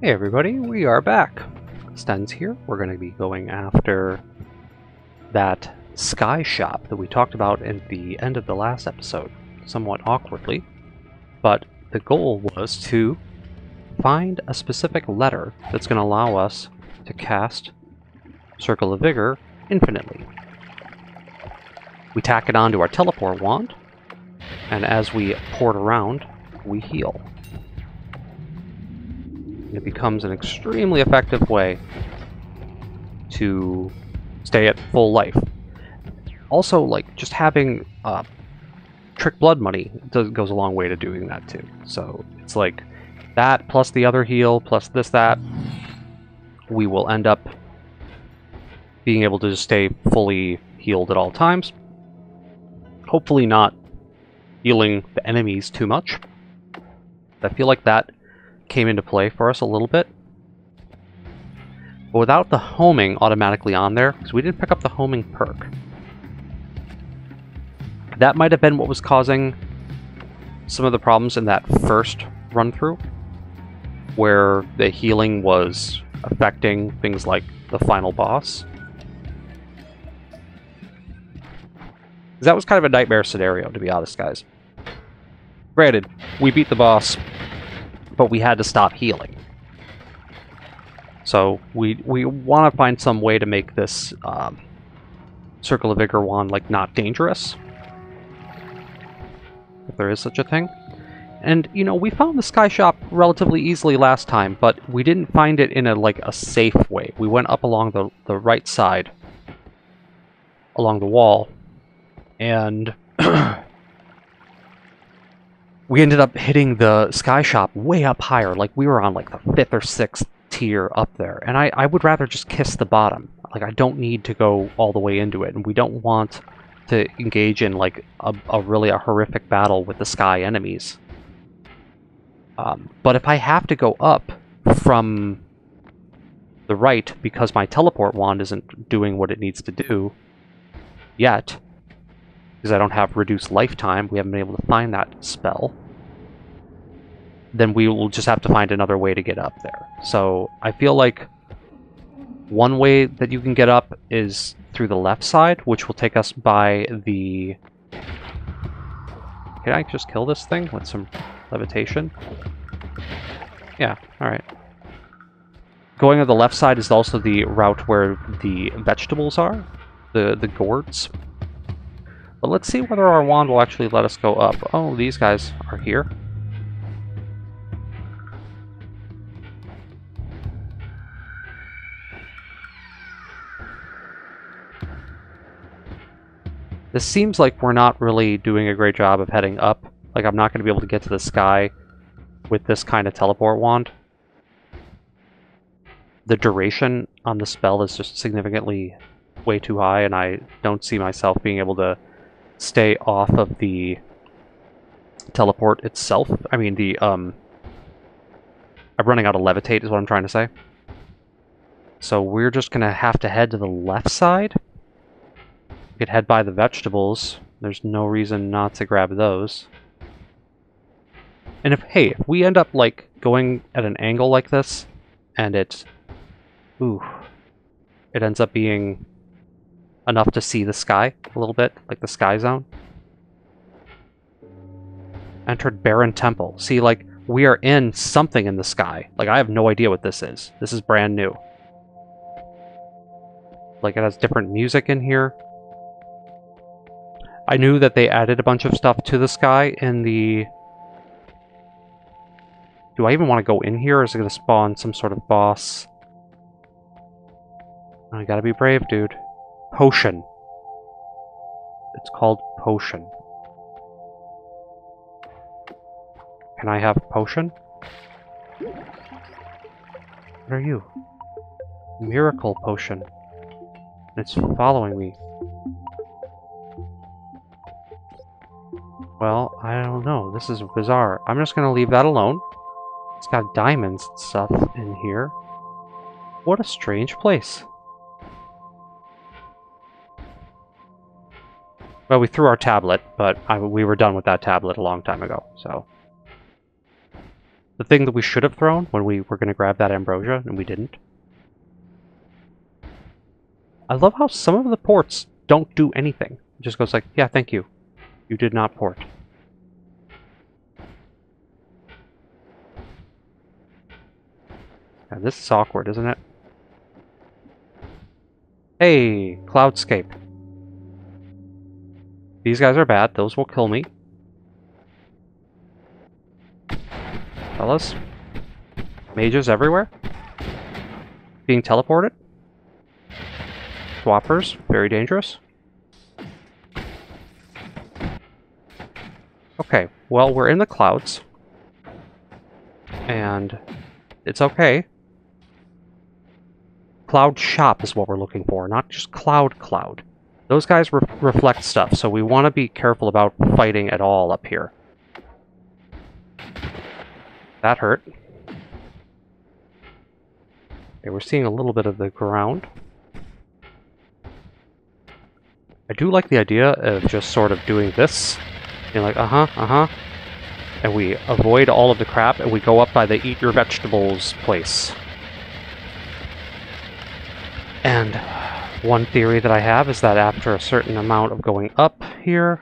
Hey everybody, we are back. Sten's here. We're going to be going after that sky shop that we talked about at the end of the last episode, somewhat awkwardly. But the goal was to find a specific letter that's going to allow us to cast Circle of Vigor infinitely. We tack it onto our teleport wand, and as we port around, we heal. It becomes an extremely effective way to stay at full life. Also, like, just having trick blood money goes a long way to doing that too. So it's like that plus the other heal plus that, we will end up being able to just stay fully healed at all times. Hopefully not healing the enemies too much. I feel like that came into play for us a little bit. But without the homing automatically on there, because we didn't pick up the homing perk. That might have been what was causing some of the problems in that first run-through, where the healing was affecting things like the final boss. That was kind of a nightmare scenario, to be honest, guys. Granted, we beat the boss, but we had to stop healing. So we want to find some way to make this Circle of Vigor wand like not dangerous, if there is such a thing. And you know, we found the sky shop relatively easily last time, but we didn't find it in a safe way. We went up along the right side, along the wall, and we ended up hitting the sky shop way up higher. Like, we were on like the 5th or 6th tier up there. And I would rather just kiss the bottom. Like, I don't need to go all the way into it. And we don't want to engage in like a really horrific battle with the sky enemies. But if I have to go up from the right because my teleport wand isn't doing what it needs to do yet, because I don't have reduced lifetime, we haven't been able to find that spell, then we will just have to find another way to get up there. So I feel like one way that you can get up is through the left side, which will take us by the... Can I just kill this thing with some levitation? Yeah, alright. Going on the left side is also the route where the vegetables are, the gourds. But let's see whether our wand will actually let us go up. Oh, these guys are here. This seems like we're not really doing a great job of heading up. Like, I'm not going to be able to get to the sky with this kind of teleport wand. The duration on the spell is just significantly way too high, and I don't see myself being able to stay off of the teleport itself. I mean, I'm running out of levitate is what I'm trying to say. So we're just going to have to head to the left side. We could head by the vegetables. There's no reason not to grab those. And if we end up like going at an angle like this, and it ends up being enough to see the sky a little bit, like the sky zone. Entered Barren Temple. See, like, we are in something in the sky. Like, I have no idea what this is. This is brand new. Like, it has different music in here. I knew that they added a bunch of stuff to the sky in the... Do I even want to go in here, or is it going to spawn some sort of boss? I gotta be brave, dude. Potion. It's called Potion. Can I have Potion? What are you? Miracle Potion. It's following me. Well, I don't know. This is bizarre. I'm just gonna leave that alone. It's got diamonds and stuff in here. What a strange place. Well, we threw our tablet, but we were done with that tablet a long time ago, so... The thing that we should have thrown when we were going to grab that ambrosia, and we didn't. I love how some of the ports don't do anything. It just goes like, yeah, thank you. You did not port. Yeah, this is awkward, isn't it? Hey, Cloudscape. These guys are bad. Those will kill me. Fellas. Mages everywhere. Being teleported. Swappers. Very dangerous. Okay, well, we're in the clouds. And it's okay. Cloud shop is what we're looking for, not just cloud. Those guys reflect stuff, so we want to be careful about fighting at all up here. That hurt. Okay, we're seeing a little bit of the ground. I do like the idea of just sort of doing this. Being like, and we avoid all of the crap, and we go up by the eat your vegetables place. And one theory that I have is that after a certain amount of going up here,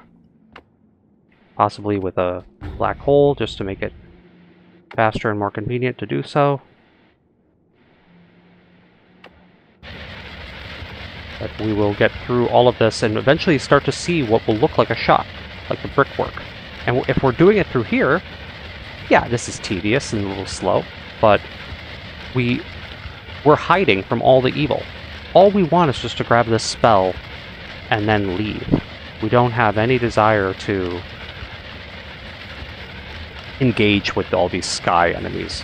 possibly with a black hole just to make it faster and more convenient to do so, that we will get through all of this and eventually start to see what will look like a shop, like the brickwork. And if we're doing it through here, yeah, this is tedious and a little slow, but we're hiding from all the evil. All we want is just to grab this spell and then leave. We don't have any desire to engage with all these sky enemies.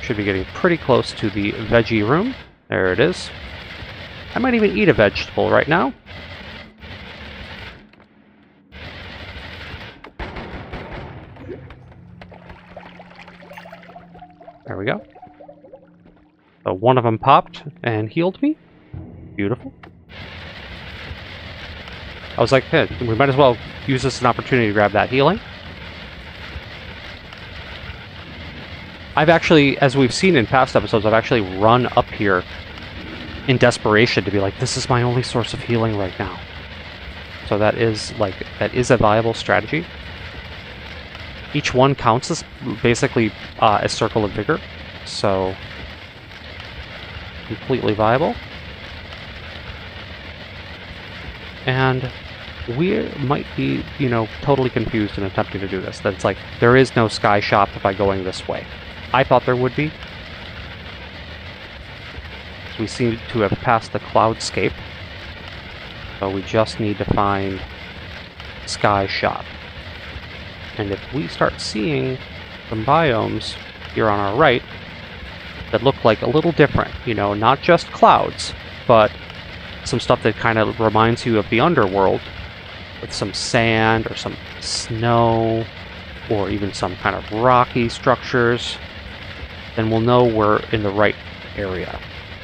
Should be getting pretty close to the veggie room. There it is. I might even eat a vegetable right now. There we go. So one of them popped and healed me. Beautiful. I was like, hey, we might as well use this as an opportunity to grab that healing. I've actually, as we've seen in past episodes, I've actually run up here in desperation to be like, this is my only source of healing right now. So that is a viable strategy. Each one counts as basically a circle of vigor, so completely viable. And we might be, totally confused in attempting to do this. That it's like, there is no sky shop by going this way. I thought there would be. So we seem to have passed the cloudscape. So we just need to find sky shop. And if we start seeing some biomes here on our right that look like a little different, not just clouds, but some stuff that kind of reminds you of the underworld, with some sand or some snow or even some kind of rocky structures, then we'll know we're in the right area.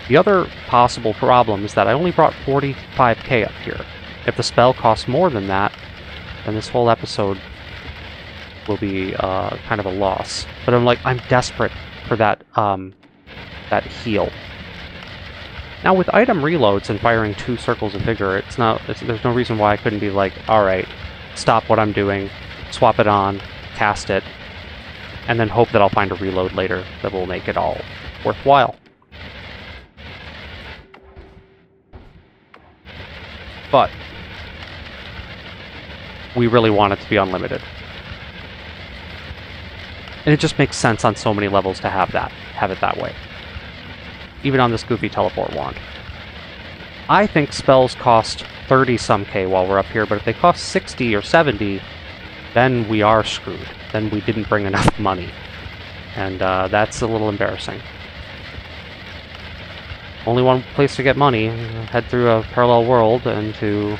The other possible problem is that I only brought 45k up here. If the spell costs more than that, then this whole episode will be kind of a loss. But I'm desperate for that that heal. Now with item reloads and firing 2 circles of vigor, there's no reason why I couldn't be like, alright, stop what I'm doing, swap it on, cast it, and then hope that I'll find a reload later that will make it all worthwhile. But we really want it to be unlimited. And it just makes sense on so many levels to have it that way. Even on this goofy teleport wand. I think spells cost 30-some K while we're up here, but if they cost 60 or 70, then we are screwed. Then we didn't bring enough money. And that's a little embarrassing. Only one place to get money, head through a parallel world and to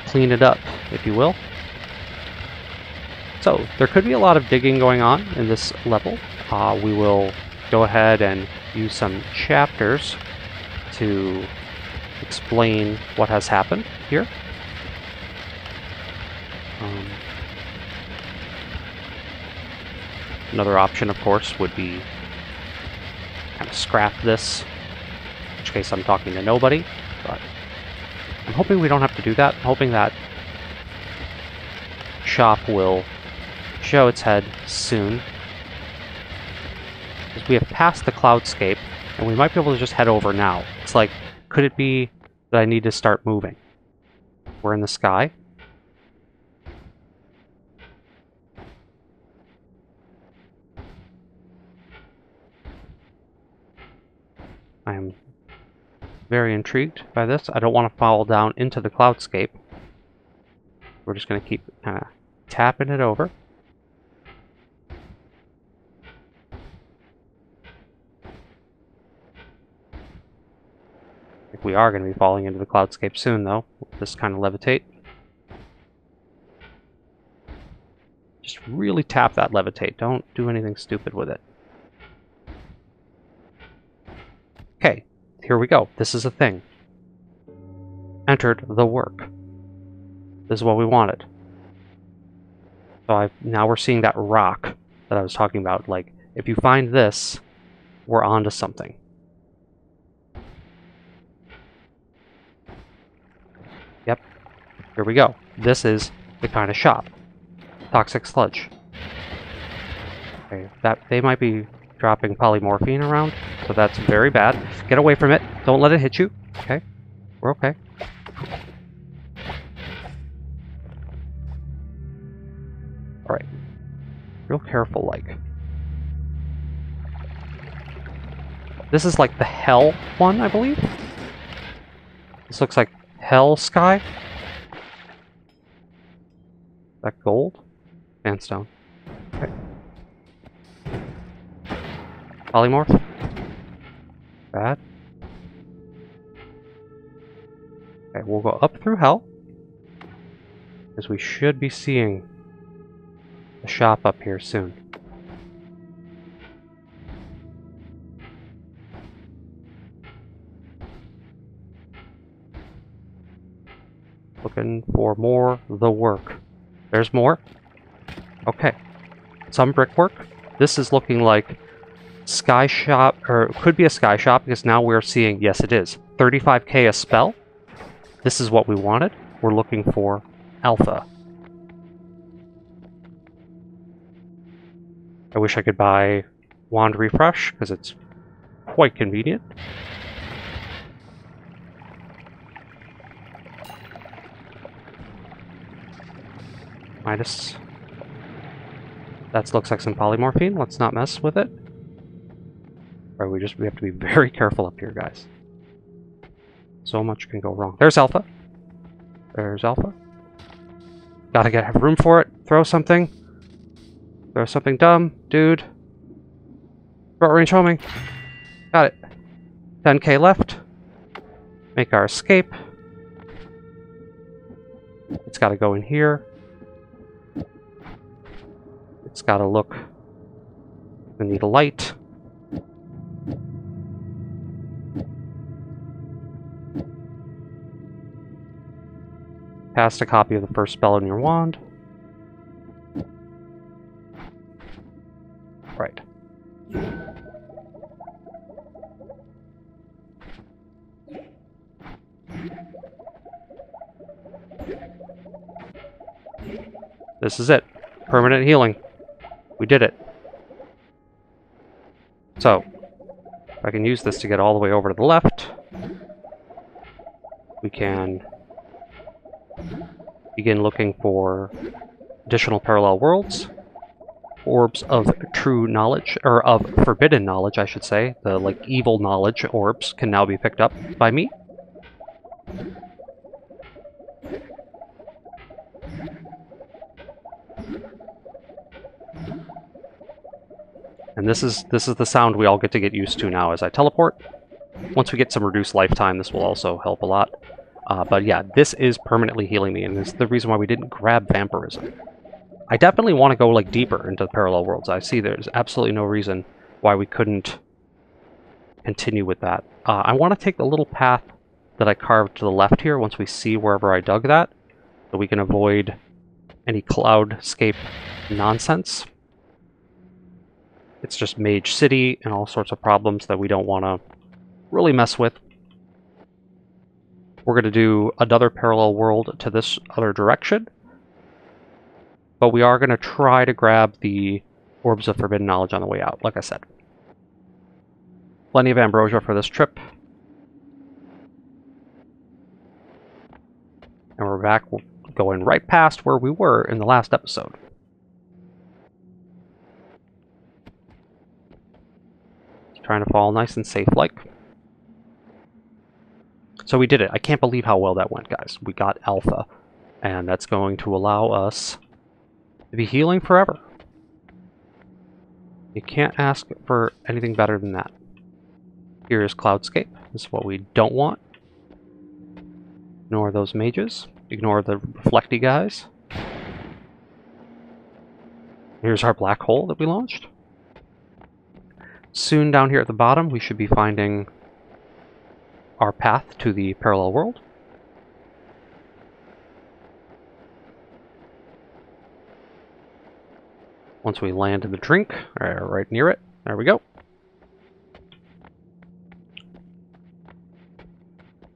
clean it up, if you will. So, there could be a lot of digging going on in this level. We will go ahead and use some chapters to explain what has happened here. Um, Another option, of course, would be kind of scrap this, in which case I'm talking to nobody, but I'm hoping we don't have to do that. I'm hoping that shop will show its head soon, because we have passed the cloudscape, and we might be able to just head over now. It's like, could it be that I need to start moving? We're in the sky. I am very intrigued by this. I don't want to fall down into the cloudscape. We're just going to keep kind of tapping it over. I think we are going to be falling into the cloudscape soon, though. We'll just kind of levitate. Just really tap that levitate. Don't do anything stupid with it. Okay, here we go. This is a thing. Entered the work. This is what we wanted. So now we're seeing that rock that I was talking about. Like, if you find this, we're onto something. Yep. Here we go. This is the kind of shop. Toxic sludge. Okay, they might be dropping polymorphine around, so that's very bad. Get away from it. Don't let it hit you. Okay? We're okay. Alright. Real careful, like. This is like the hell one, I believe? This looks like hell sky. That gold? Sandstone. Okay. Polymorph? Bad. Okay, we'll go up through hell, because we should be seeing the shop up here soon. Looking for more the work. There's more. Okay. Some brickwork. This is looking like sky shop, or it could be a sky shop, because now we're seeing, yes it is, 35k a spell. This is what we wanted. We're looking for alpha. I wish I could buy wand refresh, because it's quite convenient. Minus. That looks like some polymorphine. Let's not mess with it. Or we have to be very careful up here, guys. So much can go wrong. There's alpha. There's alpha. Gotta have room for it. Throw something. Throw something dumb, dude. Short range homing. Got it. 10k left. Make our escape. It's gotta go in here. It's gotta look. We need a light. Cast a copy of the first spell in your wand. Right. This is it. Permanent healing. We did it. So, if I can use this to get all the way over to the left, we can begin looking for additional parallel worlds. Orbs of true knowledge, or of forbidden knowledge, I should say. The, like, evil knowledge orbs can now be picked up by me. And this is the sound we all get to get used to now as I teleport. Once we get some reduced lifetime, this will also help a lot. But yeah, this is permanently healing me, and this is the reason why we didn't grab vampirism. I definitely want to go like deeper into the parallel worlds. I see there's absolutely no reason why we couldn't continue with that. I want to take the little path that I carved to the left here once we see wherever I dug that, so we can avoid any cloudscape nonsense. It's just Mage City and all sorts of problems that we don't want to really mess with. We're going to do another parallel world to this other direction. But we are going to try to grab the Orbs of Forbidden Knowledge on the way out, like I said. Plenty of ambrosia for this trip. And we're back going right past where we were in the last episode. Trying to fall nice and safe-like. So we did it. I can't believe how well that went, guys. We got Alpha. And that's going to allow us to be healing forever. You can't ask for anything better than that. Here is Cloudscape. This is what we don't want. Ignore those mages. Ignore the reflecty guys. Here's our black hole that we launched. Soon down here at the bottom we should be finding our path to the parallel world. Once we land in the drink, right near it, there we go.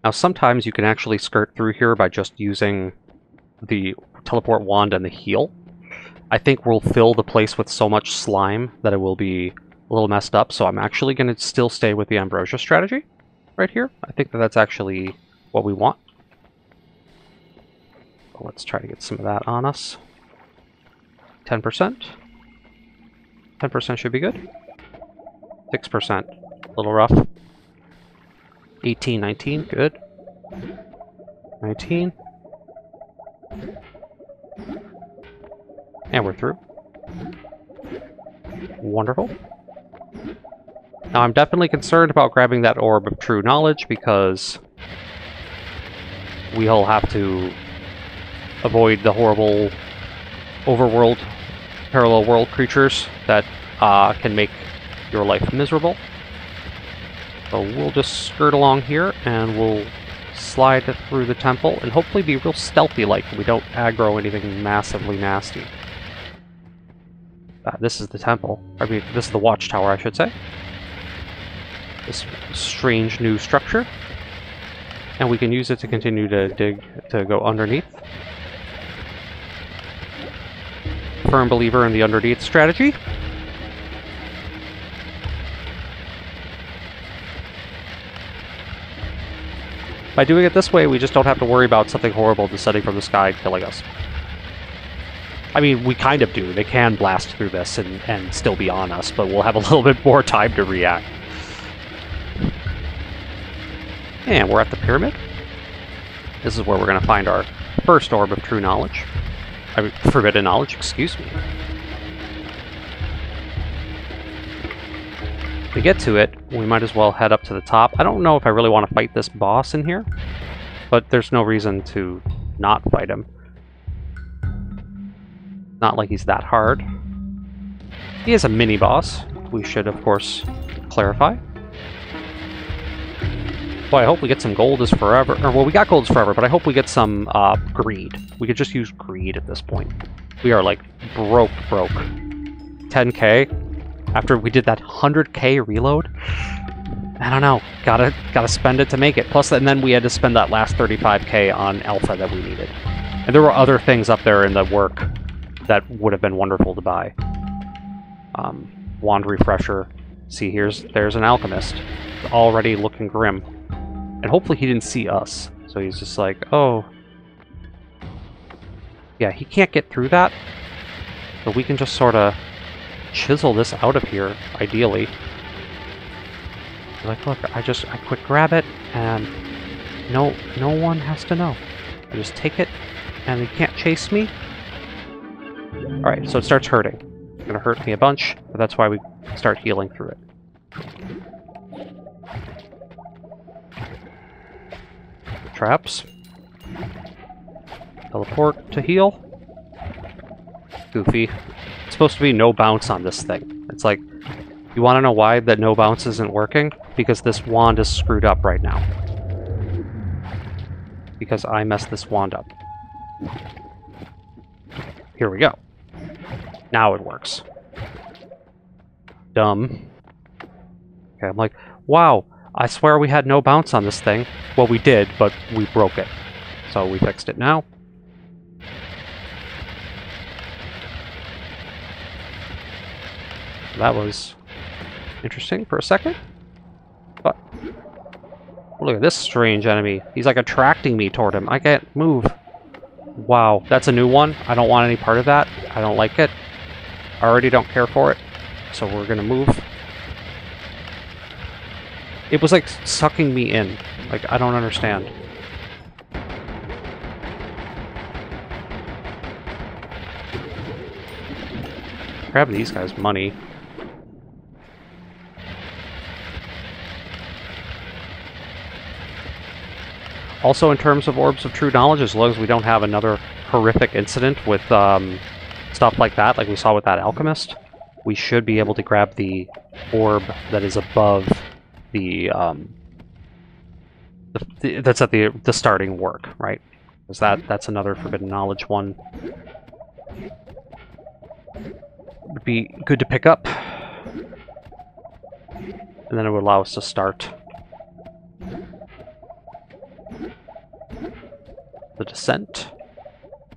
Now sometimes you can actually skirt through here by just using the teleport wand and the heal. I think we'll fill the place with so much slime that it will be a little messed up, so I'm actually going to still stay with the ambrosia strategy right here. I think that that's actually what we want. So let's try to get some of that on us. 10%. 10% should be good. 6%, a little rough. 18, 19, good. 19. And we're through. Wonderful. Now I'm definitely concerned about grabbing that Orb of True Knowledge because we'll have to avoid the horrible overworld, parallel world creatures that can make your life miserable. So we'll just skirt along here and we'll slide through the temple and hopefully be real stealthy-like. We don't aggro anything massively nasty. This is the temple. I mean, this is the watchtower, I should say. This strange new structure. And we can use it to continue to dig, to go underneath. Firm believer in the underneath strategy. By doing it this way, we just don't have to worry about something horrible descending from the sky and killing us. I mean, we kind of do. They can blast through this and still be on us, but we'll have a little bit more time to react. And we're at the pyramid. This is where we're going to find our first Orb of True Knowledge. I mean, Forbidden Knowledge, excuse me. To get to it, we might as well head up to the top. I don't know if I really want to fight this boss in here, but there's no reason to not fight him. Not like he's that hard. He is a mini-boss. We should, of course, clarify. Boy, I hope we get some gold is forever. Or, well, we got gold is forever, but I hope we get some greed. We could just use greed at this point. We are, like, broke. 10k. After we did that 100k reload? I don't know. Gotta spend it to make it. Plus, and then we had to spend that last 35k on Alpha that we needed. And there were other things up there in the work that would have been wonderful to buy. Wand refresher. See, there's an alchemist. Already looking grim. And hopefully he didn't see us. So he's just like, oh. Yeah, he can't get through that. But we can just sort of chisel this out of here, ideally. Like, look, I quick grab it, and no one has to know. I just take it, and they can't chase me. Alright, so it starts hurting. It's gonna hurt me a bunch, but that's why we start healing through it. Traps. Teleport to heal. Goofy. It's supposed to be no bounce on this thing. It's like, you want to know why that no bounce isn't working? Because this wand is screwed up right now. Because I messed this wand up. Here we go. Now it works. Dumb. Okay, I'm like, wow, I swear we had no bounce on this thing. Well, we did, but we broke it. So we fixed it now. That was interesting for a second. But look at this strange enemy. He's like attracting me toward him. I can't move. Wow, that's a new one. I don't want any part of that. I don't like it. I already don't care for it. So we're gonna move. It was like sucking me in. Like, I don't understand. Grab these guys' money. Also, in terms of Orbs of True Knowledge, as long as we don't have another horrific incident with stuff like that, like we saw with that alchemist, we should be able to grab the orb that is above the that's at the starting work, right? Because that's another forbidden knowledge one. Would be good to pick up, and then it would allow us to start the descent.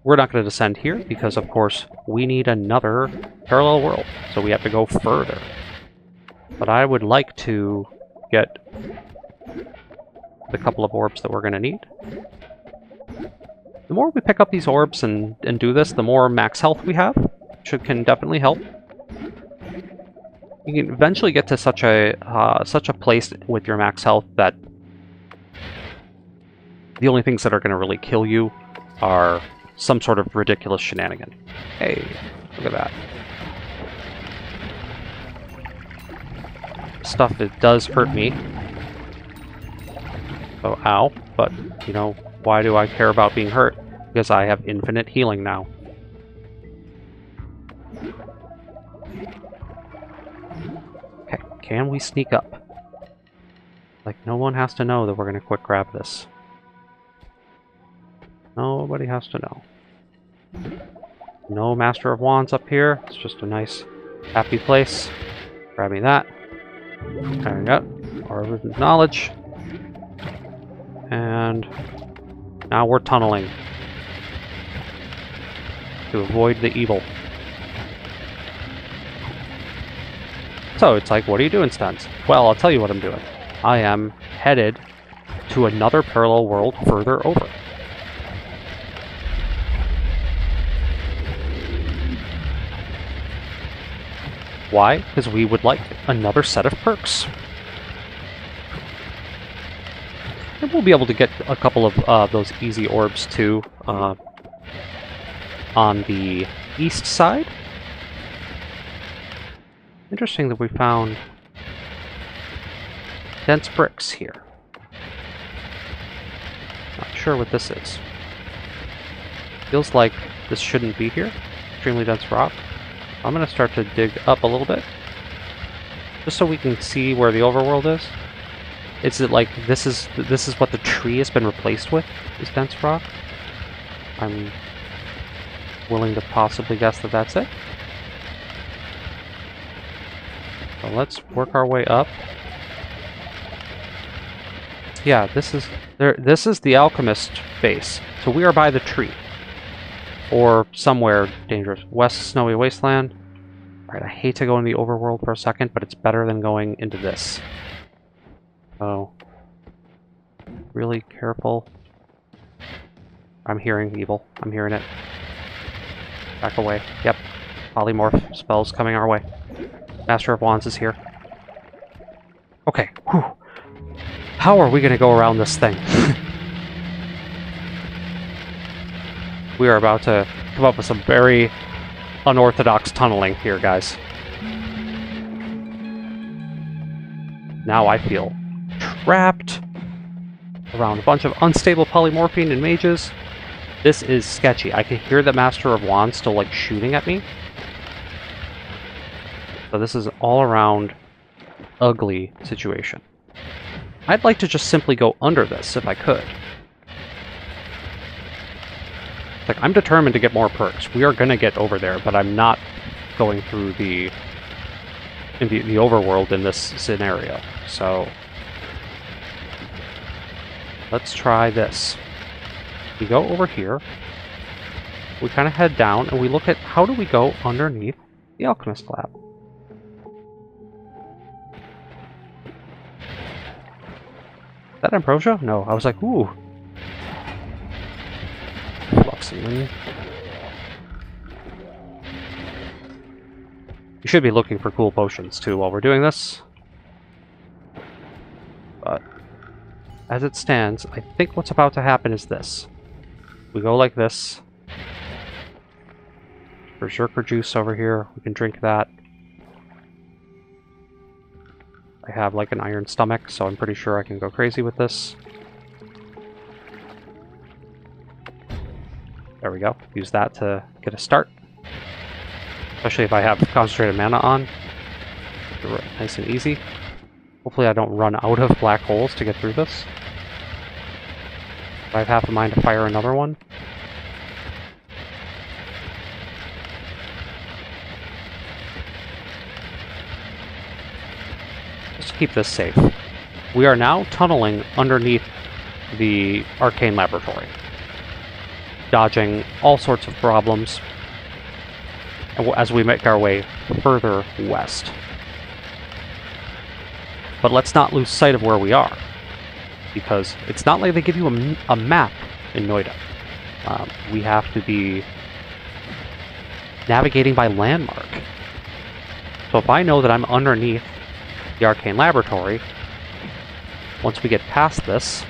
We're not going to descend here because, of course, we need another parallel world, so we have to go further. But I would like to get the couple of orbs that we're going to need. The more we pick up these orbs and do this, the more max health we have, which can definitely help. You can eventually get to such a place with your max health that the only things that are going to really kill you are some sort of ridiculous shenanigan. Hey, look at that. Stuff that does hurt me. Oh, ow. But, you know, why do I care about being hurt? Because I have infinite healing now. Okay, can we sneak up? Like, no one has to know that we're going to quick grab this. Nobody has to know. No Master of Wands up here. It's just a nice, happy place. Grabbing that. There we go. Orb of Knowledge. And now we're tunneling to avoid the evil. So it's like, what are you doing, Stens? Well, I'll tell you what I'm doing. I am headed to another parallel world further over. Why? Because we would like another set of perks. And we'll be able to get a couple of those easy orbs too on the east side. Interesting that we found dense bricks here. Not sure what this is. Feels like this shouldn't be here. Extremely dense rock. I'm going to start to dig up a little bit, just so we can see where the overworld is. Is it like this is what the tree has been replaced with? Is dense rock? I'm willing to possibly guess that that's it. So let's work our way up. Yeah, this is there. This is the alchemist base. So we are by the tree. Or somewhere dangerous. West Snowy Wasteland. Alright, I hate to go in the overworld for a second, but it's better than going into this. So, really careful. I'm hearing evil. I'm hearing it. Back away. Yep. Polymorph spells coming our way. Master of Wands is here. Okay. Whew. How are we going to go around this thing? We are about to come up with some very unorthodox tunneling here, guys. Now I feel trapped around a bunch of unstable polymorphine and mages. This is sketchy. I can hear the Master of Wands still, like, shooting at me. So this is an all-around ugly situation. I'd like to just simply go under this if I could. Like, I'm determined to get more perks. We are gonna get over there, but I'm not going through the overworld in this scenario. So let's try this. We go over here. We kind of head down, and we look at how do we go underneath the Alchemist Lab. Is that Ambrosia? No, I was like, ooh. Fluxing. You should be looking for cool potions, too, while we're doing this. But as it stands, I think what's about to happen is this. We go like this. Berserker juice over here. We can drink that. I have like an iron stomach, so I'm pretty sure I can go crazy with this. There we go. Use that to get a start. Especially if I have concentrated mana on. Nice and easy. Hopefully I don't run out of black holes to get through this. I have half a mind to fire another one. Just to keep this safe. We are now tunneling underneath the arcane laboratory, dodging all sorts of problems as we make our way further west. But let's not lose sight of where we are, because it's not like they give you a map in Noita. We have to be navigating by landmark. So if I know that I'm underneath the arcane laboratory, once we get past this,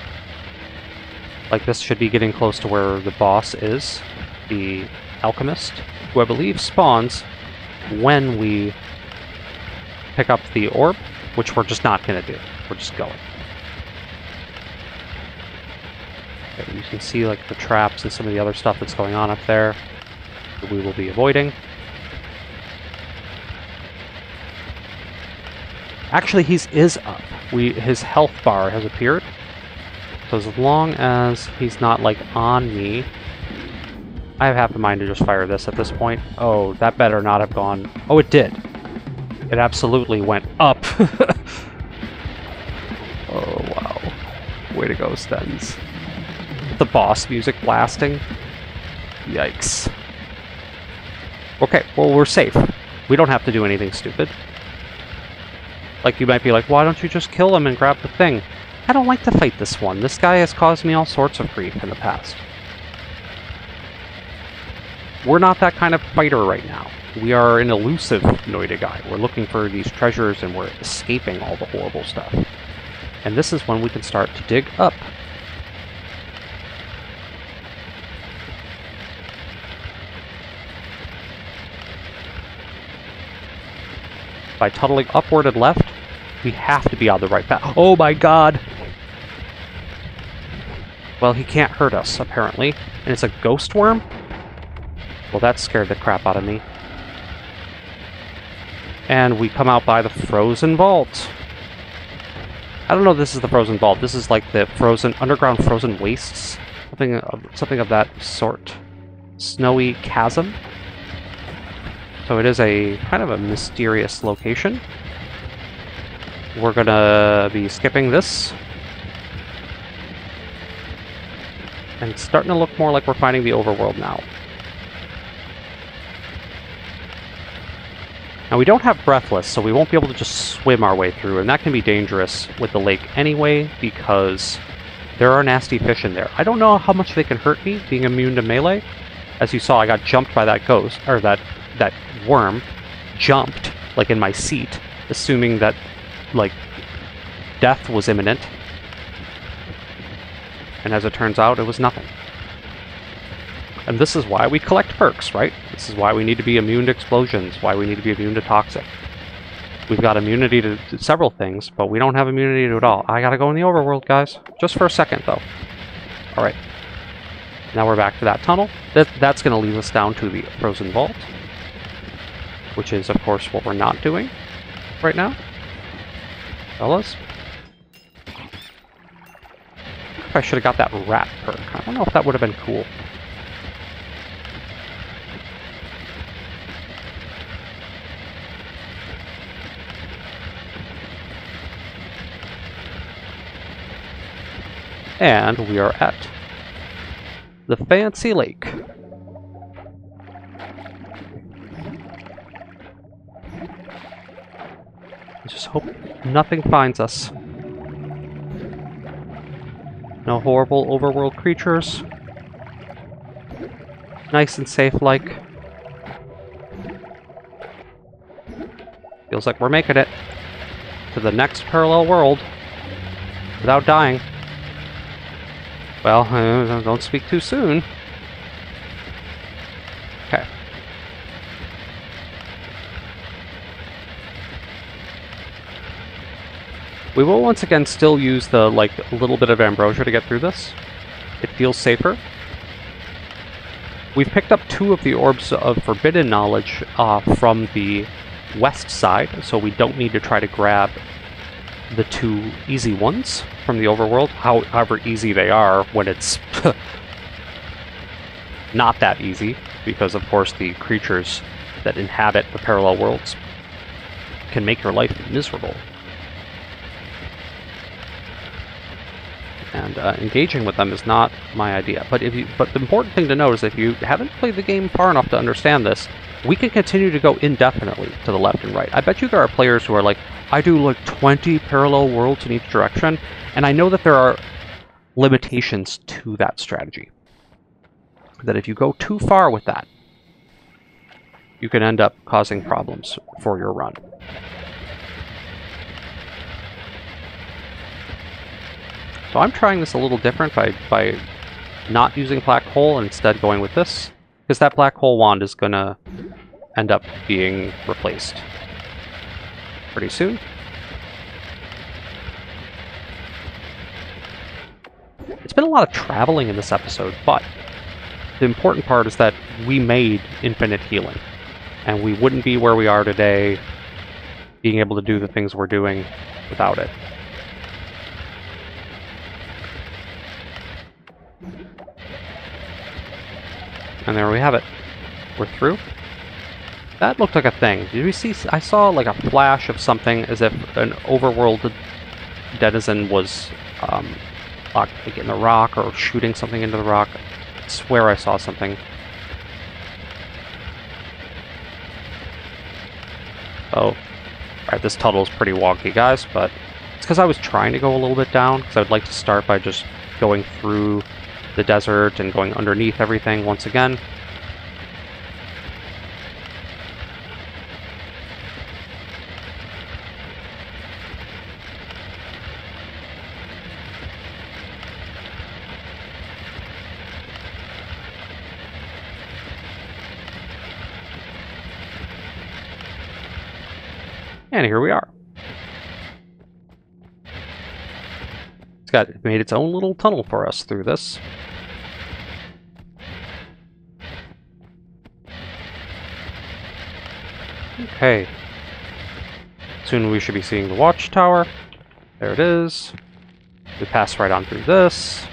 like this should be getting close to where the boss is, the alchemist, who I believe spawns when we pick up the orb, which we're just not going to do. We're just going. Okay, you can see like the traps and some of the other stuff that's going on up there that we will be avoiding. Actually, he is up. His health bar has appeared. So as long as he's not like on me, I have half a mind to just fire this at this point. Oh, that better not have gone. Oh, it did. It absolutely went up. Oh, wow. Way to go, Stens. The boss music blasting. Yikes. Okay, well, we're safe. We don't have to do anything stupid. Like, you might be like, why don't you just kill him and grab the thing? I don't like to fight this one. This guy has caused me all sorts of grief in the past. We're not that kind of fighter right now. We are an elusive Noita guy. We're looking for these treasures and we're escaping all the horrible stuff. And this is when we can start to dig up. By tunneling upward and left, we have to be on the right path. Oh my god! Well, he can't hurt us, apparently. And it's a ghost worm? Well, that scared the crap out of me. And we come out by the frozen vault. I don't know if this is the frozen vault. This is like the frozen, underground frozen wastes. Something of that sort. Snowy chasm. So it is a kind of a mysterious location. We're gonna be skipping this. And it's starting to look more like we're finding the overworld now. Now we don't have Breathless, so we won't be able to just swim our way through, and that can be dangerous with the lake anyway, because there are nasty fish in there. I don't know how much they can hurt me, being immune to melee. As you saw, I got jumped by that ghost, or that worm, jumped, like in my seat, assuming that, like, death was imminent. And as it turns out, it was nothing. And this is why we collect perks, right? This is why we need to be immune to explosions, why we need to be immune to toxic. We've got immunity to several things, but we don't have immunity to it all. I gotta go in the overworld, guys. Just for a second, though. Alright. Now we're back to that tunnel. That's gonna lead us down to the frozen vault, which is, of course, what we're not doing right now. Fellas. I should have got that rat perk. I don't know if that would have been cool. And we are at the fancy lake. Just hope nothing finds us. No horrible overworld creatures. Nice and safe like. Feels like we're making it to the next parallel world without dying. Well, don't speak too soon. Okay. We will once again still use the, a little bit of ambrosia to get through this. It feels safer. We've picked up 2 of the orbs of forbidden knowledge from the west side, so we don't need to try to grab the 2 easy ones from the overworld, however easy they are when it's not that easy, because of course the creatures that inhabit the parallel worlds can make your life miserable. And engaging with them is not my idea. But the important thing to note is if you haven't played the game far enough to understand this, we can continue to go indefinitely to the left and right. I bet you there are players who are like, I do 20 parallel worlds in each direction, and I know that there are limitations to that strategy. That if you go too far with that, you can end up causing problems for your run. So I'm trying this a little different by not using black hole and instead going with this, because that black hole wand is going to end up being replaced pretty soon. It's been a lot of traveling in this episode, but the important part is that we made infinite healing, and we wouldn't be where we are today being able to do the things we're doing without it. And there we have it. We're through. That looked like a thing. Did we see? I saw a flash of something as if an overworld denizen was in the rock or shooting something into the rock. I swear I saw something. Oh. Alright, this tunnel is pretty wonky, guys, but it's because I was trying to go a little bit down, because I would like to start by just going through the desert and going underneath everything once again. And here we are. It made its own little tunnel for us through this. Okay. Soon we should be seeing the watchtower. There it is. We pass right on through this.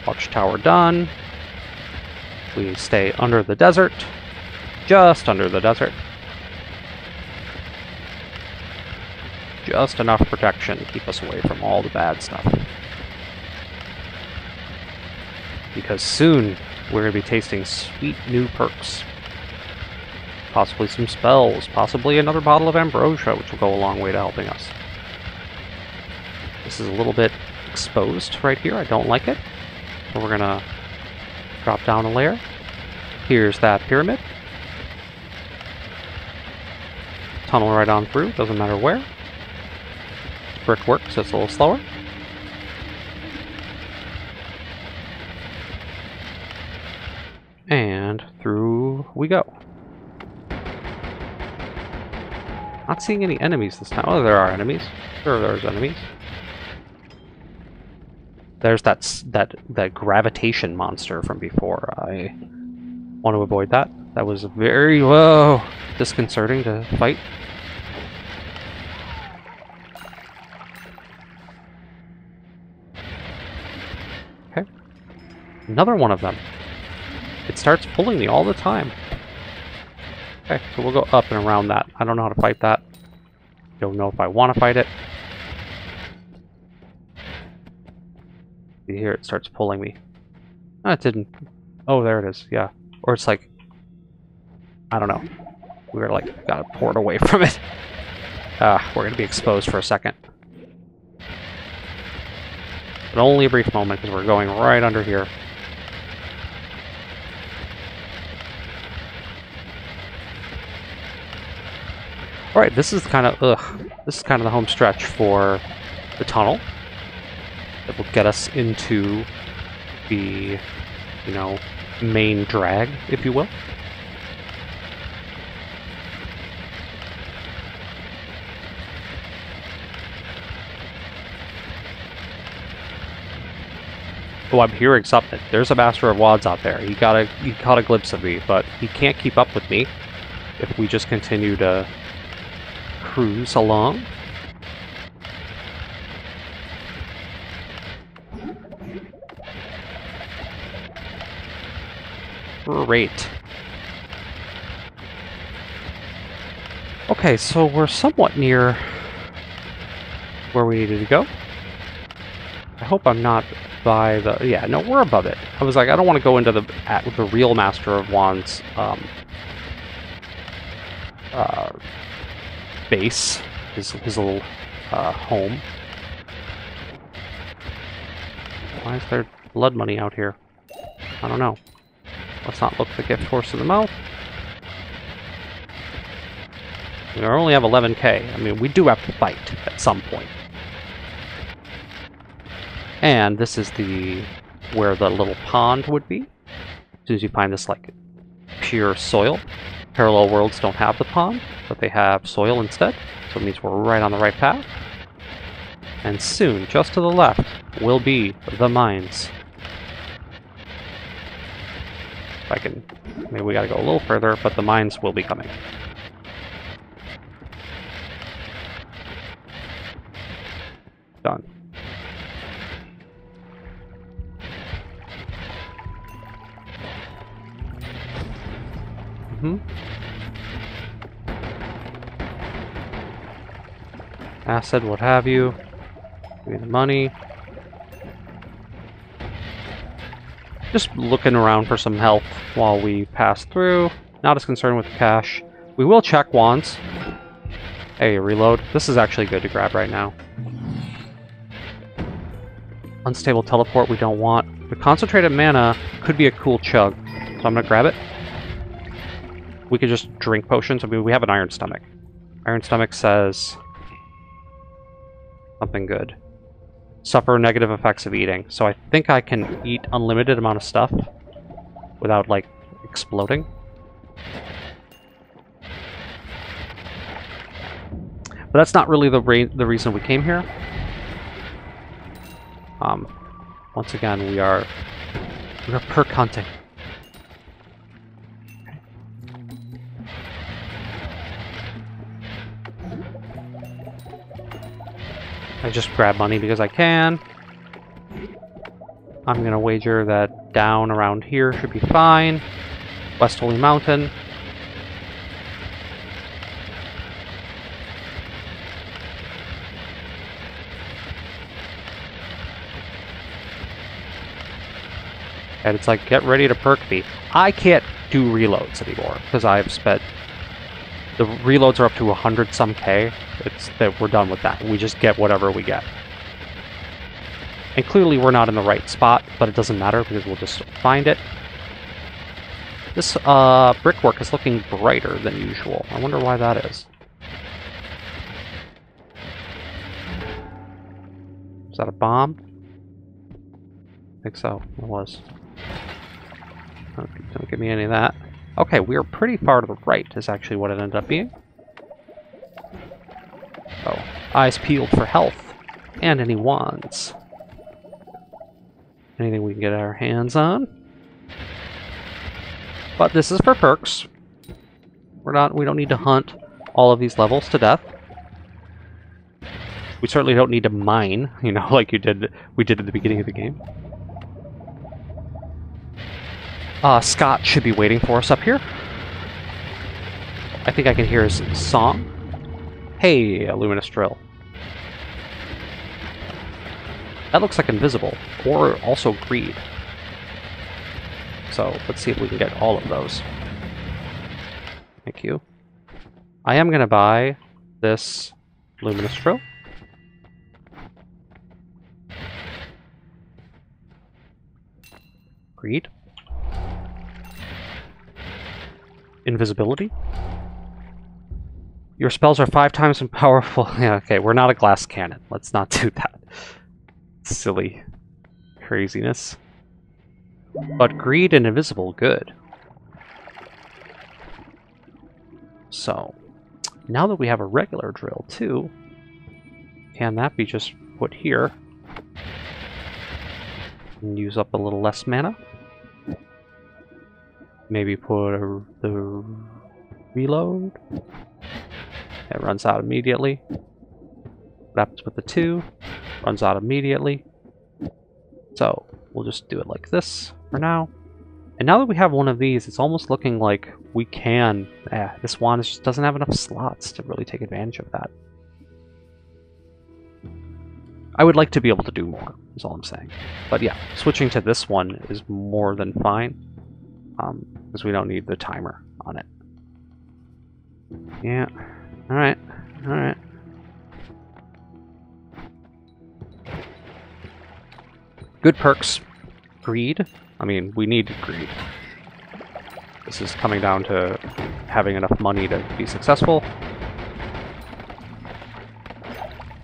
Watchtower done. We stay under the desert. Just under the desert. Just enough protection to keep us away from all the bad stuff. Because soon we're going to be tasting sweet new perks. Possibly some spells, possibly another bottle of ambrosia, which will go a long way to helping us. This is a little bit exposed right here. I don't like it. So we're going to drop down a layer. Here's that pyramid. Tunnel right on through, doesn't matter where. Brick works, so it's a little slower. And through we go. Not seeing any enemies this time. Oh, there are enemies. Sure, there's enemies. There's that gravitation monster from before. I want to avoid that. That was very, whoa, disconcerting to fight. Okay. Another one of them. It starts pulling me all the time. Okay, so we'll go up and around that. I don't know how to fight that. Don't know if I want to fight it. Here it starts pulling me. Oh, it didn't. Oh, there it is. Yeah. Or it's like, I don't know. We were like, got poured away from it. We're gonna be exposed for a second. But only a brief moment, because we're going right under here. Alright, this is kind of, this is kind of the home stretch for the tunnel. That will get us into the, you know, main drag, if you will. Oh, I'm hearing something. There's a Master of Wands out there. He caught a glimpse of me, but he can't keep up with me if we just continue to cruise along. Great. Okay, so we're somewhat near where we needed to go. I hope I'm not by the... Yeah, no, we're above it. I was like, I don't want to go into the real Master of Wands base, his little home. Why is there blood money out here? I don't know. Let's not look the gift horse in the mouth. We only have 11k. I mean, we do have to fight at some point. And this is where the little pond would be. As soon as you find this, like, pure soil. Parallel worlds don't have the pond, but they have soil instead. So it means we're right on the right path. And soon, just to the left, will be the mines. If I can... Maybe we gotta go a little further, but the mines will be coming. Done. Acid, what have you. Give me the money. Just looking around for some health while we pass through. Not as concerned with the cash. We will check wands. Hey, reload. This is actually good to grab right now. Unstable teleport we don't want. The concentrated mana could be a cool chug, so I'm gonna grab it. We could just drink potions. I mean, we have an iron stomach. Iron stomach says something good. Suffer negative effects of eating. So I think I can eat unlimited amount of stuff without, like, exploding. But that's not really the reason we came here. Once again, we are perk hunting. I just grab money because I can. I'm gonna wager that down around here should be fine. West Holy Mountain. And it's like, get ready to perk me. I can't do reloads anymore because I've spent... The reloads are up to 100 some K. It's that we're done with that. We just get whatever we get. And clearly we're not in the right spot, but it doesn't matter because we'll just find it. This brickwork is looking brighter than usual. I wonder why that is. Is that a bomb? I think so. It was. Don't give me any of that. Okay, we are pretty far to the right is actually what it ended up being. Oh, eyes peeled for health. And any wands. Anything we can get our hands on. But this is for perks. We don't need to hunt all of these levels to death. We certainly don't need to mine, you know, like we did at the beginning of the game. Scott should be waiting for us up here. I think I can hear his song. Hey, a luminous drill. That looks like invisible, or also greed. So let's see if we can get all of those. Thank you. I am going to buy this luminous drill. Greed. Invisibility. Your spells are 5 times as powerful. Yeah, okay, we're not a glass cannon. Let's not do that. Silly craziness. But greed and invisible, good. So, now that we have a regular drill too, can that be just put here? And use up a little less mana? Maybe put the reload? It runs out immediately. What happens with the 2? Runs out immediately. So, we'll just do it like this for now. And now that we have one of these, it's almost looking like we can... this wand just doesn't have enough slots to really take advantage of that. I would like to be able to do more, is all I'm saying. But yeah, switching to this one is more than fine. Because we don't need the timer on it. Yeah. Alright. Alright. Good perks. Greed. I mean, we need greed. This is coming down to having enough money to be successful.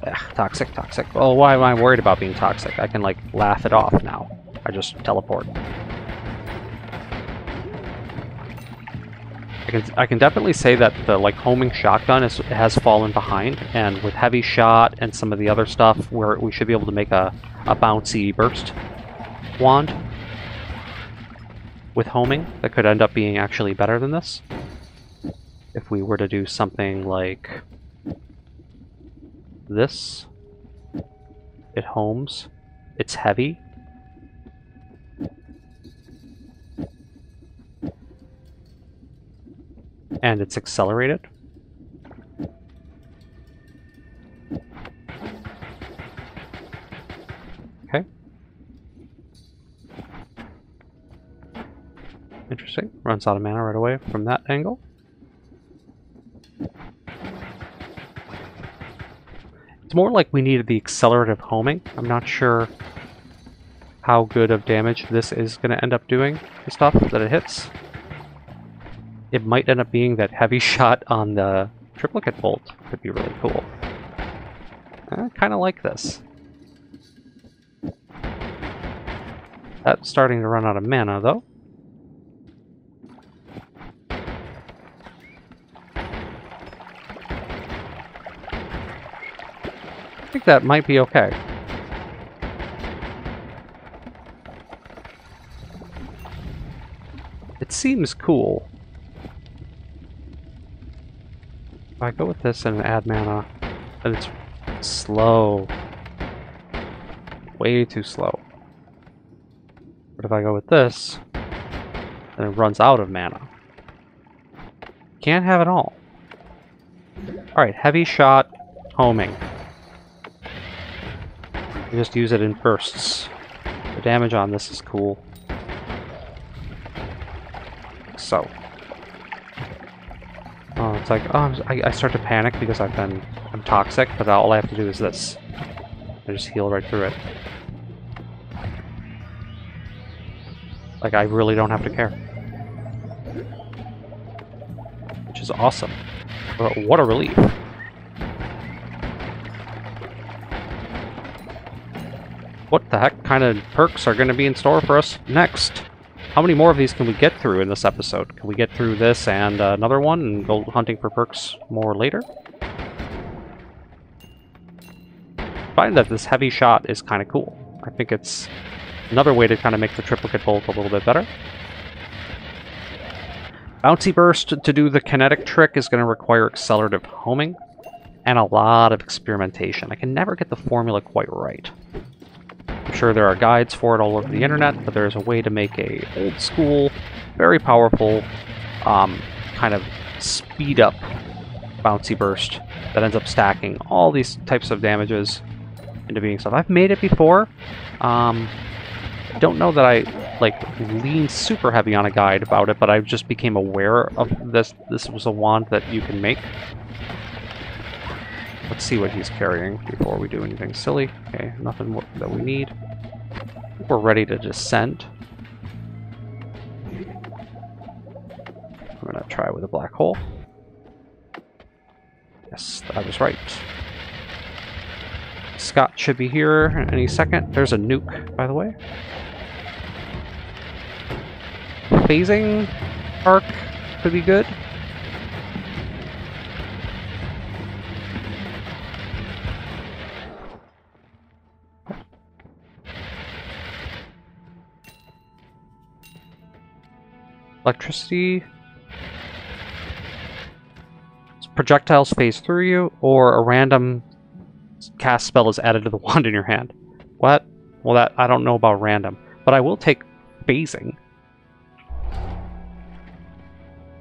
Ugh, toxic, toxic. Oh, why am I worried about being toxic? I can, like, laugh it off now. I just teleport. I can definitely say that the, like, homing shotgun has fallen behind, and with heavy shot and some of the other stuff, we should be able to make a bouncy burst wand with homing that could end up being actually better than this. If we were to do something like this, it homes, it's heavy. And it's accelerated. Okay. Interesting. Runs out of mana right away from that angle. It's more like we needed the accelerative homing. I'm not sure how good of damage this is going to end up doing, the stuff that it hits. It might end up being that heavy shot on the triplicate bolt could be really cool. I kind of like this. That's starting to run out of mana, though. I think that might be okay. It seems cool. If I go with this and add mana, then it's slow. Way too slow. But if I go with this, then it runs out of mana. Can't have it all. Alright, heavy shot, homing. You just use it in bursts. The damage on this is cool. So. Oh, it's like, oh, I start to panic because I'm toxic, but all I have to do is this. I just heal right through it. Like, I really don't have to care. Which is awesome. But what a relief. What the heck kind of perks are going to be in store for us next? How many more of these can we get through in this episode? Can we get through this and another one and go hunting for perks more later? I find that this heavy shot is kind of cool. I think it's another way to kind of make the triplicate bolt a little bit better. Bouncy burst to do the kinetic trick is going to require accelerative homing and a lot of experimentation. I can never get the formula quite right. I'm sure there are guides for it all over the internet, but there's a way to make a old school, very powerful, kind of speed up bouncy burst that ends up stacking all these types of damages into being stuff. I've made it before. Don't know that I like lean super heavy on a guide about it, but I just became aware of this. This was a wand that you can make. Let's see what he's carrying before we do anything silly. Okay, nothing more that we need. We're ready to descend. I'm gonna try with a black hole. Yes, I was right. Scott should be here any second. There's a nuke, by the way. Phasing arc could be good. Electricity. Projectiles phase through you, or a random cast spell is added to the wand in your hand. What? Well, that I don't know about random, but I will take phasing.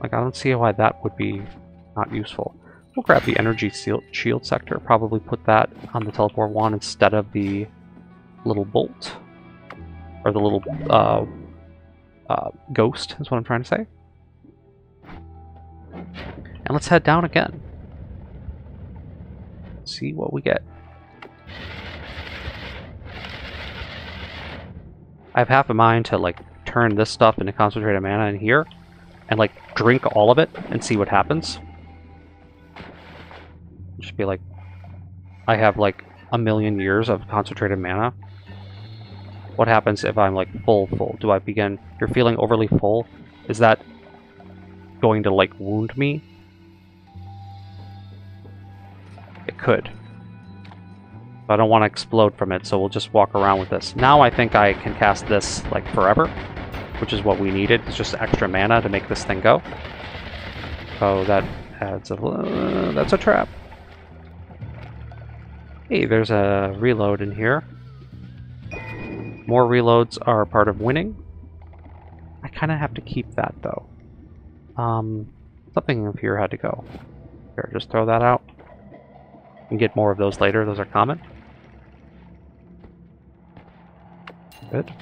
Like, I don't see why that would be not useful. We'll grab the energy shield sector, probably put that on the teleport wand instead of the little bolt. Or the little ghost, is what I'm trying to say. And let's head down again. See what we get. I have half a mind to, like, turn this stuff into concentrated mana in here and, like, drink all of it and see what happens. Just be like, I have, like, 1,000,000 years of concentrated mana. What happens if I'm, like, full? Do I begin... You're feeling overly full? Is that going to, like, wound me? It could. But I don't want to explode from it, so we'll just walk around with this. Now I think I can cast this, like, forever, which is what we needed. It's just extra mana to make this thing go. Oh, that adds a... that's a trap. Hey, there's a reload in here. More reloads are part of winning. I kind of have to keep that, though. Something of here had to go. Here, just throw that out. You can get more of those later. Those are common. Good.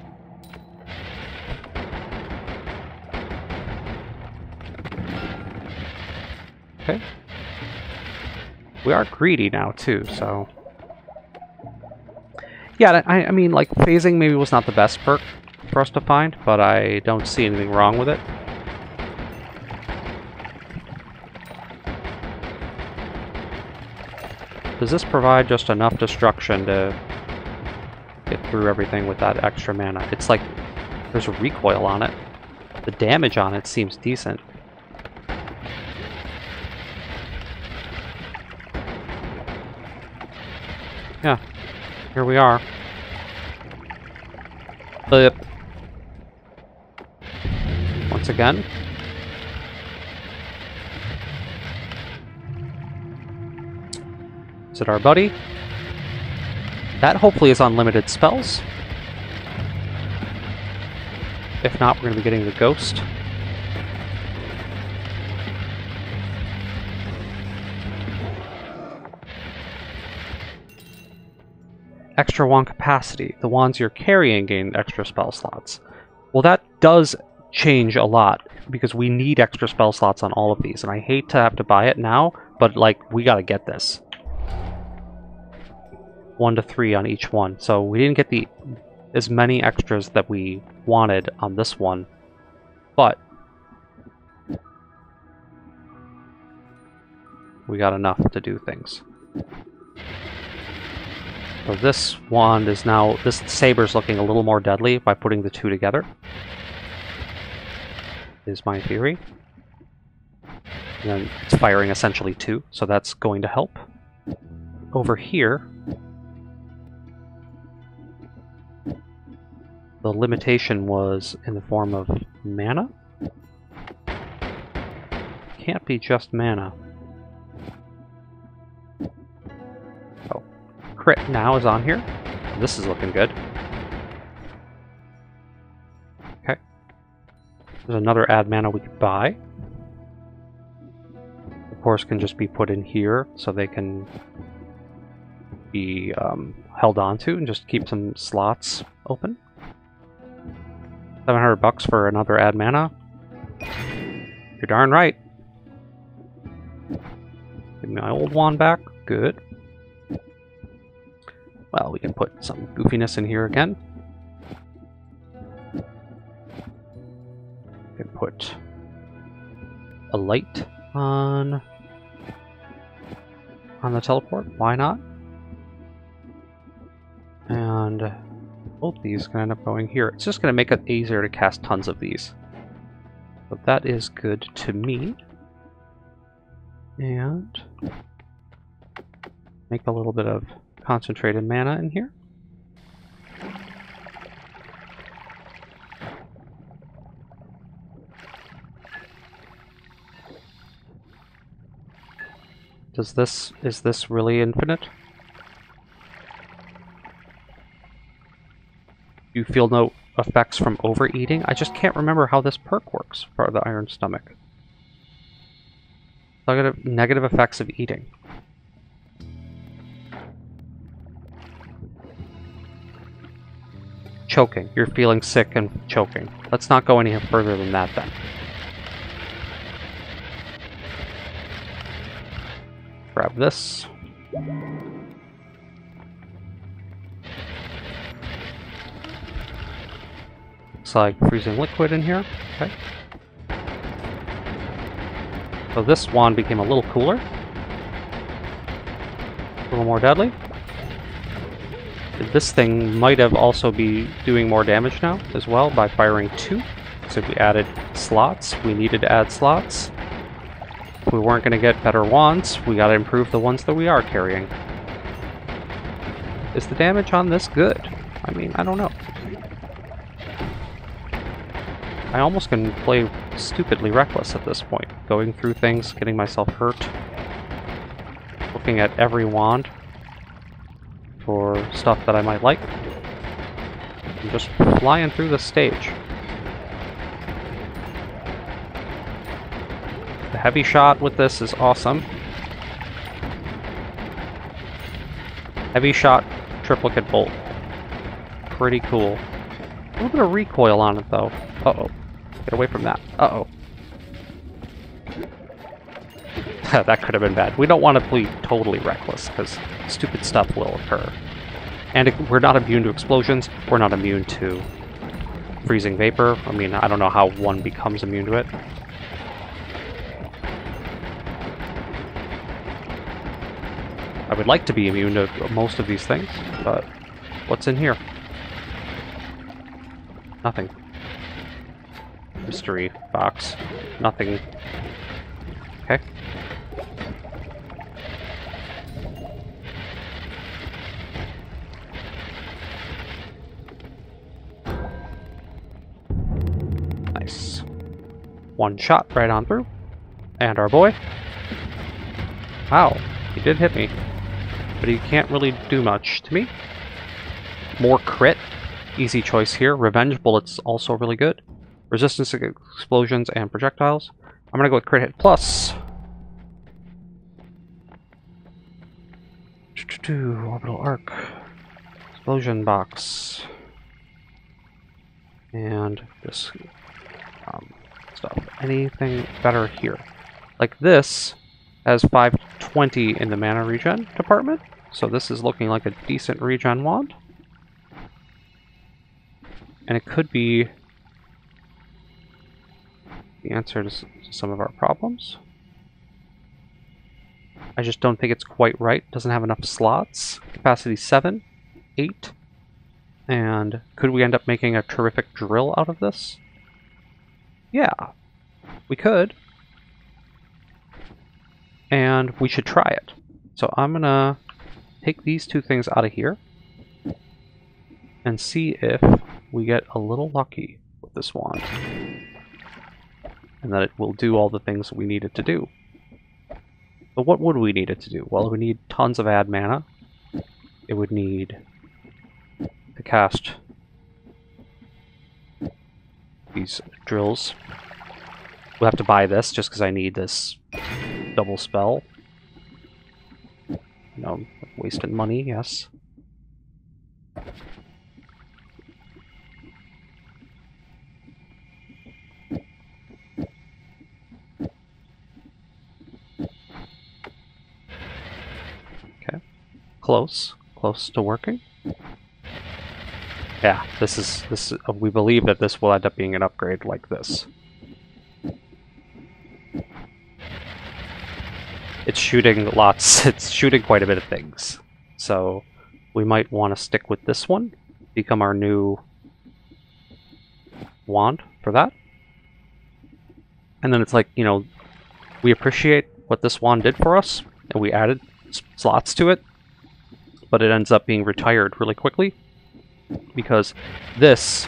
Okay. We are greedy now, too, so... Yeah, I mean, like, phasing maybe was not the best perk for us to find, but I don't see anything wrong with it. Does this provide just enough destruction to get through everything with that extra mana? It's like there's a recoil on it. The damage on it seems decent. Yeah, here we are. Blip. Once again. Is it our buddy? That hopefully is unlimited spells. If not, we're going to be getting the ghost. Extra wand capacity. The wands you're carrying gain extra spell slots. Well, that does change a lot, because we need extra spell slots on all of these, and I hate to have to buy it now, but, like, we gotta get this. 1 to 3 on each one. So we didn't get as many extras that we wanted on this one, but we got enough to do things. So this wand is now, this saber's looking a little more deadly by putting the two together, is my theory. And then it's firing essentially 2, so that's going to help. Over here, the limitation was in the form of mana? Can't be just mana. Oh. Crit now is on here. This is looking good. Okay. There's another add mana we could buy. Of course, can just be put in here so they can be held on to and just keep some slots open. 700 bucks for another add mana. You're darn right. Give me my old wand back. Good. Well, we can put some goofiness in here again. We can put a light on the teleport. Why not? And both these can end up going here. It's just going to make it easier to cast tons of these. But that is good to me. And make a little bit of concentrated mana in here. Is this really infinite? You feel no effects from overeating? I just can't remember how this perk works for the Iron Stomach. Negative effects of eating. Choking. You're feeling sick and choking. Let's not go any further than that then. Grab this. Looks like freezing liquid in here. Okay. So this wand became a little cooler. A little more deadly. This thing might have also be doing more damage now as well by firing 2. So if we added slots, we needed to add slots. If we weren't going to get better wands, we got to improve the ones that we are carrying. Is the damage on this good? I mean, I don't know. I almost can play stupidly reckless at this point. Going through things, getting myself hurt. Looking at every wand for stuff that I might like. I'm just flying through the stage. The heavy shot with this is awesome. Heavy shot, triplicate bolt. Pretty cool. A little bit of recoil on it though. Uh-oh. Get away from that. Uh-oh. That could have been bad. We don't want to be totally reckless, because stupid stuff will occur. And we're not immune to explosions. We're not immune to freezing vapor. I mean, I don't know how one becomes immune to it. I would like to be immune to most of these things, but what's in here? Nothing. Mystery box. Nothing. Okay. Nice. One shot right on through. And our boy. Wow, he did hit me. But he can't really do much to me. More crit. Easy choice here. Revenge bullets also really good. Resistance to explosions and projectiles. I'm gonna go with crit hit plus. Orbital arc. Explosion box. And this stuff. Anything better here? Like this has 520 in the mana regen department. So this is looking like a decent regen wand. And it could be the answer to some of our problems. I just don't think it's quite right. Doesn't have enough slots. Capacity 7, 8. And could we end up making a terrific drill out of this? Yeah, we could. And we should try it. So I'm gonna take these two things out of here and see if we get a little lucky with this wand. And that it will do all the things we need it to do. But what would we need it to do? Well, it would need tons of add mana. It would need to cast these drills. We'll have to buy this just because I need this double spell. You know, wasting money, yes. Okay. Close to working. Yeah, this is we believe that this will end up being an upgrade like this. It's shooting lots, it's shooting quite a bit of things. So we might want to stick with this one, become our new wand for that. And then it's like, you know, we appreciate what this wand did for us, and we added slots to it, but it ends up being retired really quickly, because this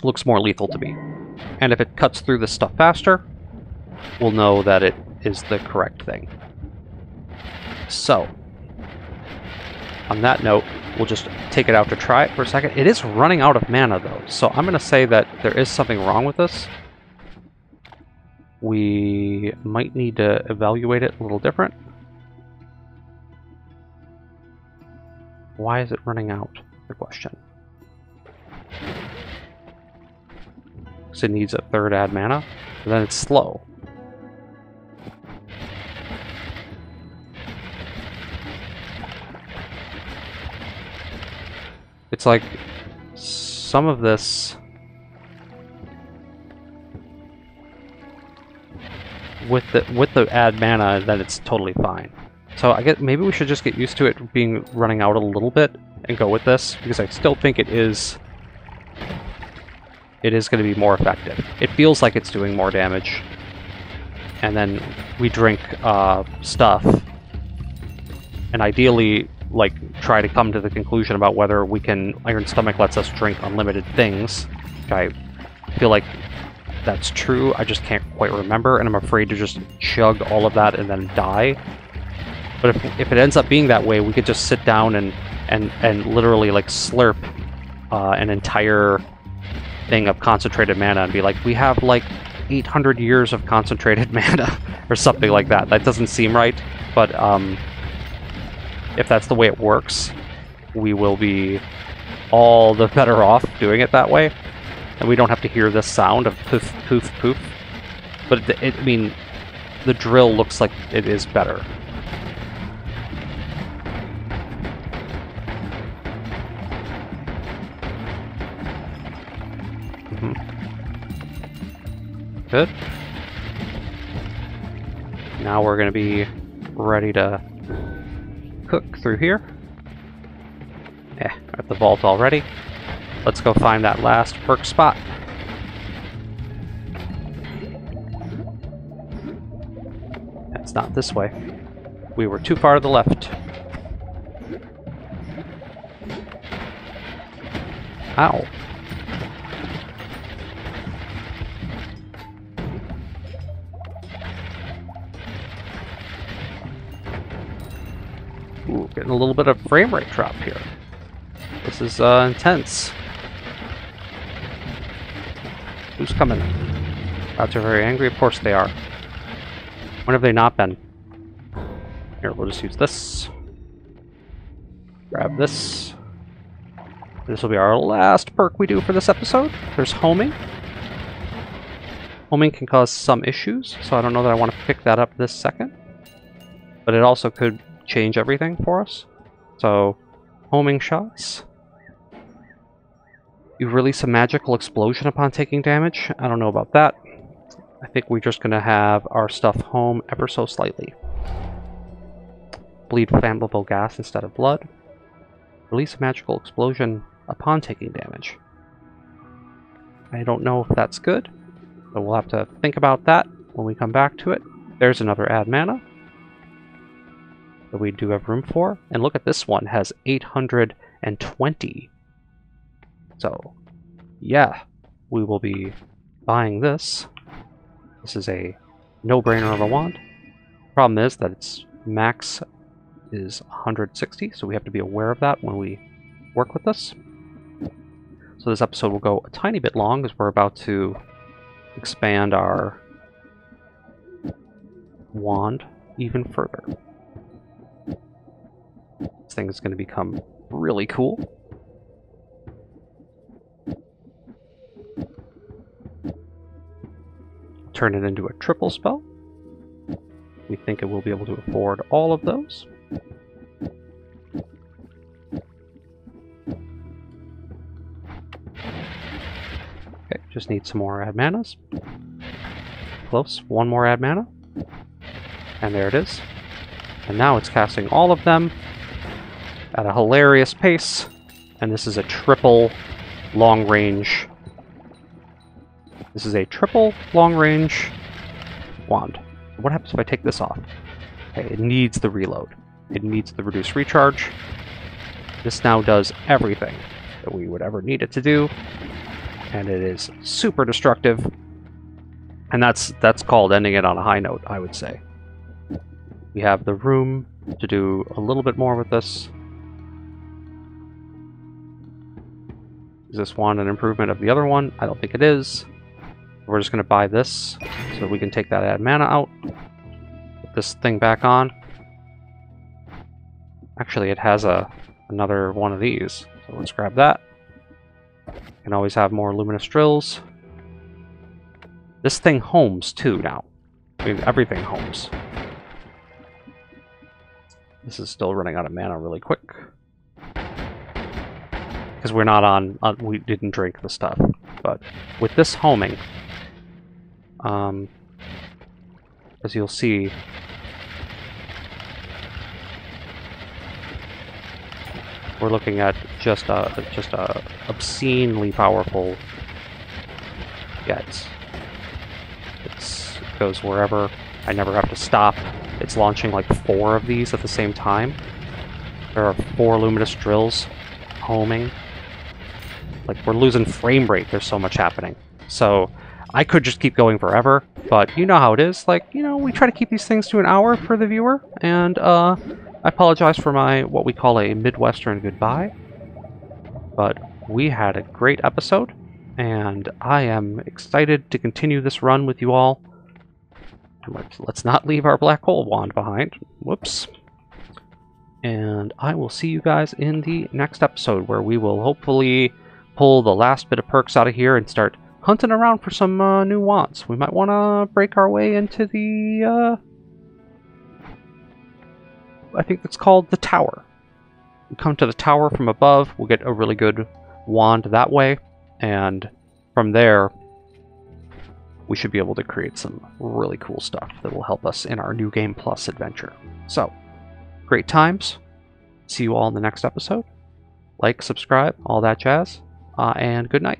looks more lethal to me. And if it cuts through this stuff faster, we'll know that it is the correct thing. So, on that note, we'll just take it out to try it for a second. It is running out of mana though, so I'm going to say that there is something wrong with this. We might need to evaluate it a little different. Why is it running out? The question. Because it needs a third add mana, and then it's slow. It's like some of this with the add mana, then it's totally fine. So I guess maybe we should just get used to it running out a little bit and go with this, because I still think it is going to be more effective. It feels like it's doing more damage, and then we drink stuff, and ideally, like, try to come to the conclusion about whether we can. Iron Stomach lets us drink unlimited things. I feel like that's true. I just can't quite remember, and I'm afraid to just chug all of that and then die. But if it ends up being that way, we could just sit down and literally like slurp an entire thing of concentrated mana and be like, we have like 800 years of concentrated mana or something like that. That doesn't seem right, but if that's the way it works, we will be all the better off doing it that way, and we don't have to hear this sound of poof, poof, poof. But I mean, the drill looks like it is better. Good. Now we're going to be ready to cook through here. Yeah, at the vault already. Let's go find that last perk spot. That's not this way. We were too far to the left. Ow. Ooh, getting a little bit of frame rate drop here. This is intense. Who's coming? Rats are very angry. Of course they are. When have they not been? Here, we'll just use this. Grab this. This will be our last perk we do for this episode. There's homing. Homing can cause some issues, so I don't know that I want to pick that up this second. But it also could change everything for us. So, homing shots. You release a magical explosion upon taking damage. I don't know about that. I think we're just going to have our stuff home ever so slightly. Bleed flammable gas instead of blood. Release a magical explosion upon taking damage. I don't know if that's good, but we'll have to think about that when we come back to it. There's another add mana that we do have room for. And look at this one, has 820. So, yeah, we will be buying this. This is a no-brainer of a wand. Problem is that its max is 160, so we have to be aware of that when we work with this. So this episode will go a tiny bit long, as we're about to expand our wand even further. thing is going to become really cool. Turn it into a triple spell. We think it will be able to afford all of those. Okay, just need some more add manas. Close, one more add mana. And there it is. And now it's casting all of them at a hilarious pace. And this is a triple long range. This is a triple long range wand. What happens if I take this off? Okay, it needs the reload. It needs the reduced recharge. This now does everything that we would ever need it to do. And it is super destructive. And that's called ending it on a high note, I would say. We have the room to do a little bit more with this. Is this wand an improvement of the other one? I don't think it is. We're just going to buy this so we can take that add mana out. Put this thing back on. Actually, it has another one of these. So let's grab that. Can always have more luminous drills. This thing homes too now. I mean, everything homes. This is still running out of mana really quick. Because we're not on we didn't drink the stuff. But with this homing, as you'll see, we're looking at just a obscenely powerful. Yeah, it goes wherever. I never have to stop. It's launching like 4 of these at the same time. There are 4 luminous drills homing. Like, we're losing frame rate. There's so much happening. So I could just keep going forever, but you know how it is. Like, you know, we try to keep these things to an hour for the viewer, and I apologize for my, what we call a Midwestern goodbye. But we had a great episode, and I am excited to continue this run with you all. And let's not leave our black hole wand behind. Whoops. And I will see you guys in the next episode, where we will hopefully pull the last bit of perks out of here and start hunting around for some new wands. We might want to break our way into the, I think it's called the tower. We come to the tower from above, we'll get a really good wand that way, and from there, we should be able to create some really cool stuff that will help us in our New Game Plus adventure. So, great times. See you all in the next episode. Like, subscribe, all that jazz, and good night.